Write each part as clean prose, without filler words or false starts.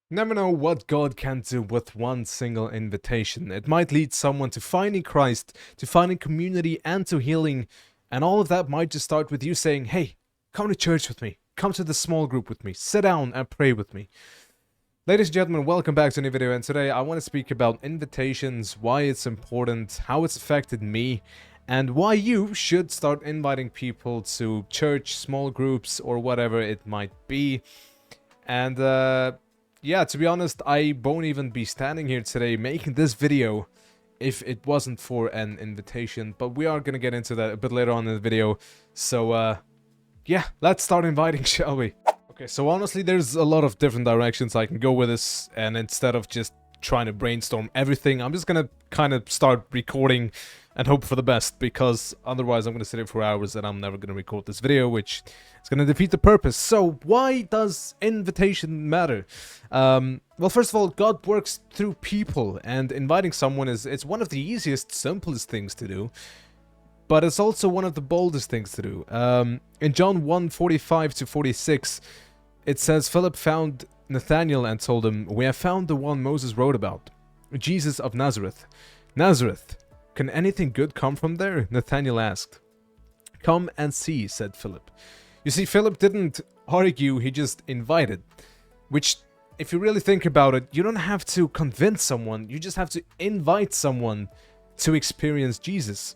Never know what God can do with one single invitation. It might lead someone to finding Christ, to finding community, and to healing. And all of that might just start with you saying, hey, come to church with me. Come to the small group with me. Sit down and pray with me. Ladies and gentlemen, welcome back to a new video. And today I want to speak about invitations, why it's important, how it's affected me, and why you should start inviting people to church, small groups, or whatever it might be. And, yeah, to be honest, I won't even be standing here today making this video if it wasn't for an invitation, but we are gonna get into that a bit later on in the video. So, yeah, let's start inviting, shall we? Okay, so honestly, there's a lot of different directions I can go with this, and instead of just trying to brainstorm everything, I'm just gonna kind of start recording and hope for the best, because otherwise I'm gonna sit here for hours and I'm never gonna record this video, which is gonna defeat the purpose. So why does invitation matter? Well, first of all, God works through people, and inviting someone it's one of the easiest, simplest things to do, but it's also one of the boldest things to do. In John 1:45-46, it says, Philip found Nathanael and told him, "We have found the one Moses wrote about, Jesus of Nazareth." Nazareth, can anything good come from there? Nathanael asked. "Come and see," said Philip. You see, Philip didn't argue, he just invited. Which, if you really think about it, you don't have to convince someone, you just have to invite someone to experience Jesus.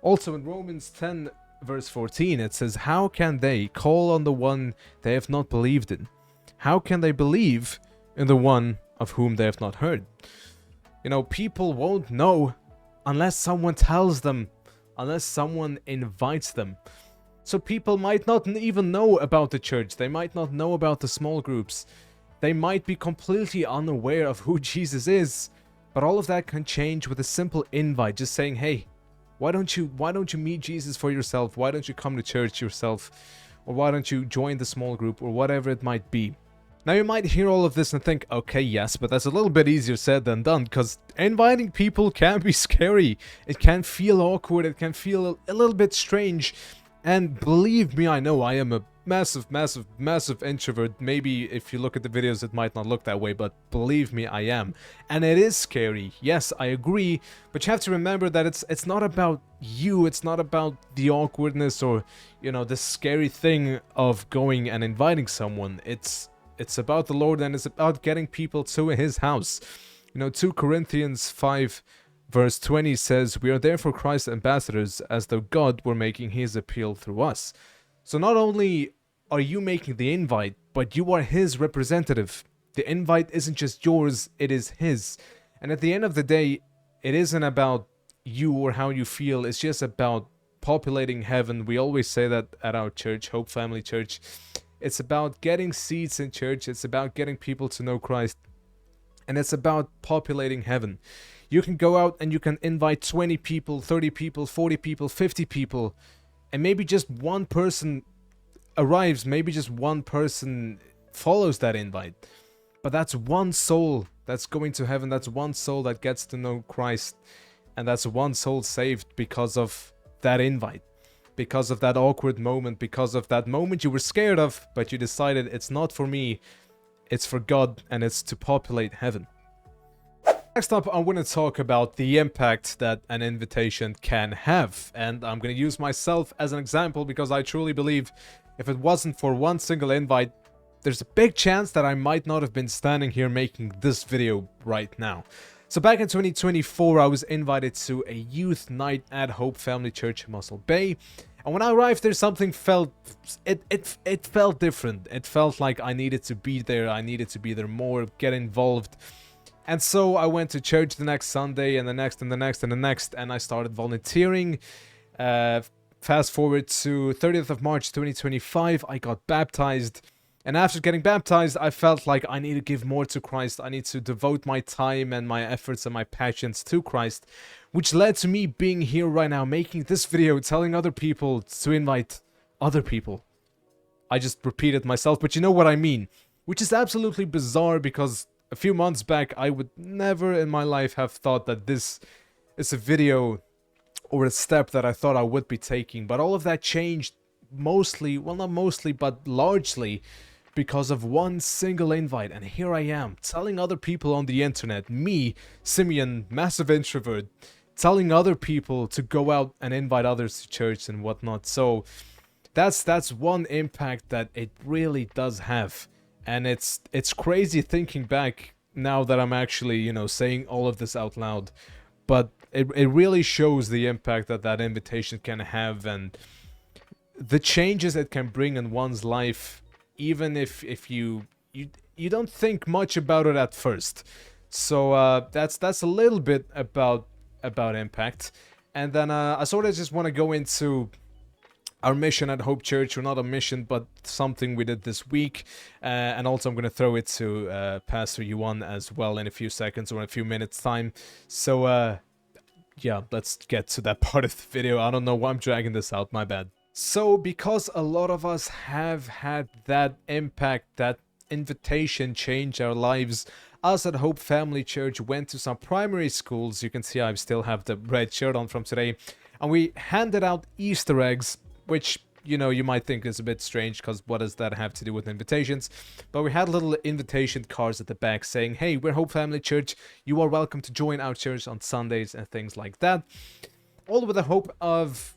Also in Romans 10 verse 14 it says, "How can they call on the one they have not believed in? How can they believe in the one of whom they have not heard?" You know, people won't know unless someone tells them, unless someone invites them. So people might not even know about the church, they might not know about the small groups, they might be completely unaware of who Jesus is, but all of that can change with a simple invite, just saying, hey, why don't you meet Jesus for yourself? Why don't you come to church yourself? Or why don't you join the small group, or whatever it might be? Now you might hear all of this and think, okay, yes, but that's a little bit easier said than done, because inviting people can be scary. It can feel awkward, it can feel a little bit strange. And believe me, I know I am a massive introvert. Maybe if you look at the videos it might not look that way, but believe me, I am. And it is scary, yes, I agree, but you have to remember that it's not about you, it's not about the awkwardness or, you know, the scary thing of going and inviting someone. It's about the Lord, and it's about getting people to his house. You know, 2 Corinthians 5 verse 20 says, "We are therefore Christ's ambassadors, as though God were making his appeal through us." So not only are you making the invite, but you are his representative. The invite isn't just yours, it is his. And at the end of the day, it isn't about you or how you feel, it's just about populating heaven. We always say that at our church, Hope Family Church. It's about getting seats in church, it's about getting people to know Christ, and it's about populating heaven. You can go out and you can invite 20 people, 30 people, 40 people, 50 people, and maybe just one person arrives, maybe just one person follows that invite. But that's one soul that's going to heaven, that's one soul that gets to know Christ, and that's one soul saved because of that invite. Because of that awkward moment, because of that moment you were scared of, but you decided it's not for me, it's for God, and it's to populate heaven. Next up, I want to talk about the impact that an invitation can have, and I'm going to use myself as an example because I truly believe if it wasn't for one single invite, there's a big chance that I might not have been standing here making this video right now. So back in 2024, I was invited to a youth night at Hope Family Church in Mossel Bay, and when I arrived there, something felt different. It felt like I needed to be there, more, get involved. And so I went to church the next Sunday, and the next, and the next, and the next, and I started volunteering. Fast forward to 30th of March 2025, I got baptized. And after getting baptized, I felt like I need to give more to Christ. I need to devote my time and my efforts and my passions to Christ, which led to me being here right now, making this video, telling other people to invite other people. I just repeated myself, but you know what I mean. Which is absolutely bizarre, because a few months back, I would never in my life have thought that this is a video or a step that I thought I would be taking. But all of that changed mostly, well, not mostly, but largely because of one single invite. And here I am telling other people on the internet, me, Simeon, massive introvert, telling other people to go out and invite others to church and whatnot. So that's one impact that it really does have. And it's crazy thinking back now that I'm actually, you know, saying all of this out loud. But it really shows the impact that that invitation can have, and the changes it can bring in one's life, even if you don't think much about it at first. So that's a little bit about impact. And then I sort of just want to go into our mission at Hope Church, or not a mission, but something we did this week. And also I'm going to throw it to Pastor Yuan as well in a few seconds or in a few minutes time. So yeah, let's get to that part of the video. I don't know why I'm dragging this out, my bad. So because a lot of us have had that impact, that invitation change our lives, us at Hope Family Church went to some primary schools. You can see I still have the red shirt on from today. And we handed out Easter eggs, which, you know, you might think is a bit strange, because what does that have to do with invitations? But we had little invitation cards at the back saying, hey, we're Hope Family Church. You are welcome to join our church on Sundays and things like that. All with the hope of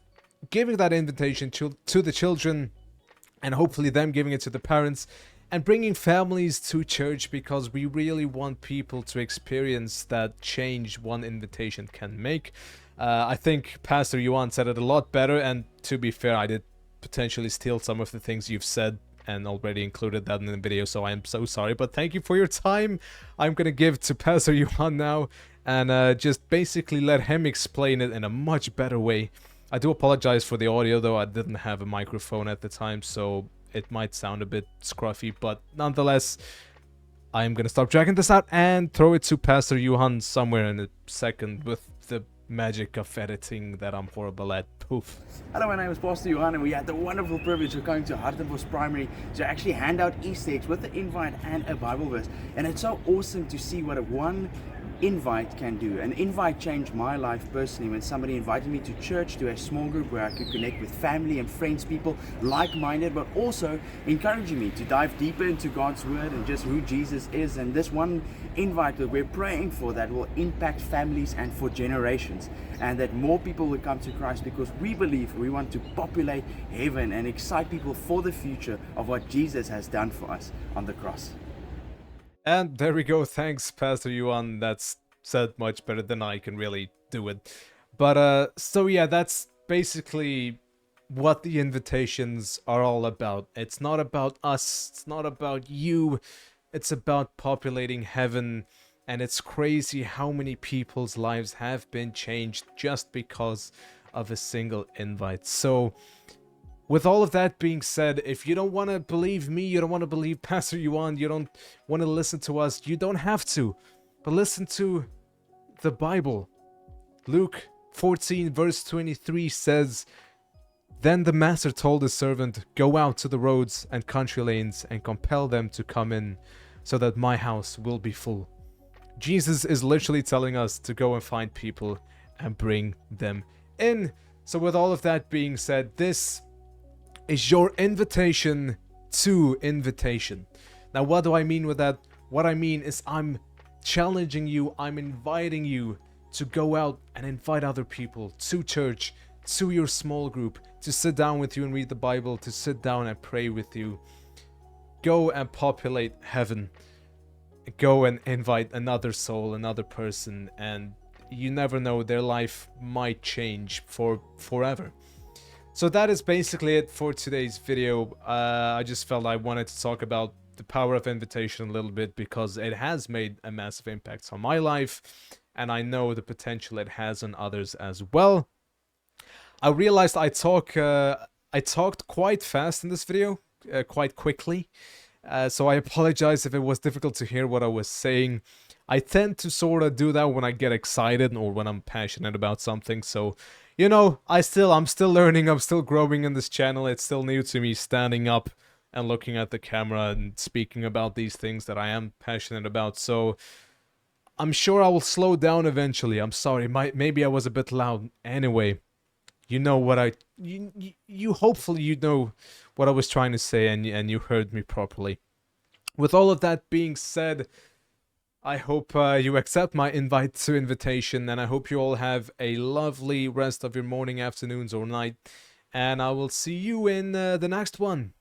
giving that invitation to the children, and hopefully them giving it to the parents, and bringing families to church, because we really want people to experience that change one invitation can make. I think Pastor Yuan said it a lot better, and to be fair, I did potentially steal some of the things you've said and already included that in the video, so I am so sorry, but thank you for your time. I'm gonna give to Pastor Yuan now, and just basically let him explain it in a much better way. I do apologize for the audio, though. I didn't have a microphone at the time, so it might sound a bit scruffy, but nonetheless, I'm gonna stop dragging this out and throw it to Pastor Yuan somewhere in a second with the magic of editing that I'm horrible at. Poof. Hello, my name is Pastor Johan, and we had the wonderful privilege of going to Hartenbos Primary to actually hand out Easter eggs with an invite and a Bible verse. And it's so awesome to see what one invite can do. An invite changed my life personally when somebody invited me to church, to a small group where I could connect with family and friends, people like-minded, but also encouraging me to dive deeper into God's word and just who Jesus is. And this one invite that we're praying for that will impact families and for generations, and that more people will come to Christ, because we believe we want to populate heaven and excite people for the future of what Jesus has done for us on the cross. And there we go. Thanks, Pastor Yuan. That's said much better than I can really do it. But so yeah, that's basically what the invitations are all about. It's not about us. It's not about you. It's about populating heaven. And it's crazy how many people's lives have been changed just because of a single invite. So with all of that being said, if you don't want to believe me, you don't want to believe Pastor Yuan, you don't want to listen to us, you don't have to. But listen to the Bible. Luke 14 verse 23 says, "Then the master told his servant, go out to the roads and country lanes and compel them to come in, so that my house will be full." Jesus is literally telling us to go and find people and bring them in. So with all of that being said, this is your invitation to invitation. Now, what do I mean with that? What I mean is I'm challenging you, I'm inviting you to go out and invite other people to church, to your small group, to sit down with you and read the Bible, to sit down and pray with you. Go and populate heaven. Go and invite another soul, another person, and you never know, their life might change for forever. So that is basically it for today's video. I just felt I wanted to talk about the power of invitation a little bit, because it has made a massive impact on my life, and I know the potential it has on others as well. I realized I talked quite fast in this video, quite quickly. So I apologize if it was difficult to hear what I was saying. I tend to sort of do that when I get excited or when I'm passionate about something. So, you know, I'm still learning, I'm still growing in this channel. It's still new to me standing up and looking at the camera and speaking about these things that I am passionate about. So I'm sure I will slow down eventually. I'm sorry, maybe I was a bit loud. Anyway, you know what you hopefully you know what I was trying to say, and you heard me properly. with all of that being said, I hope you accept my invite to invitation, and I hope you all have a lovely rest of your morning, afternoons, or night. And I will see you in the next one.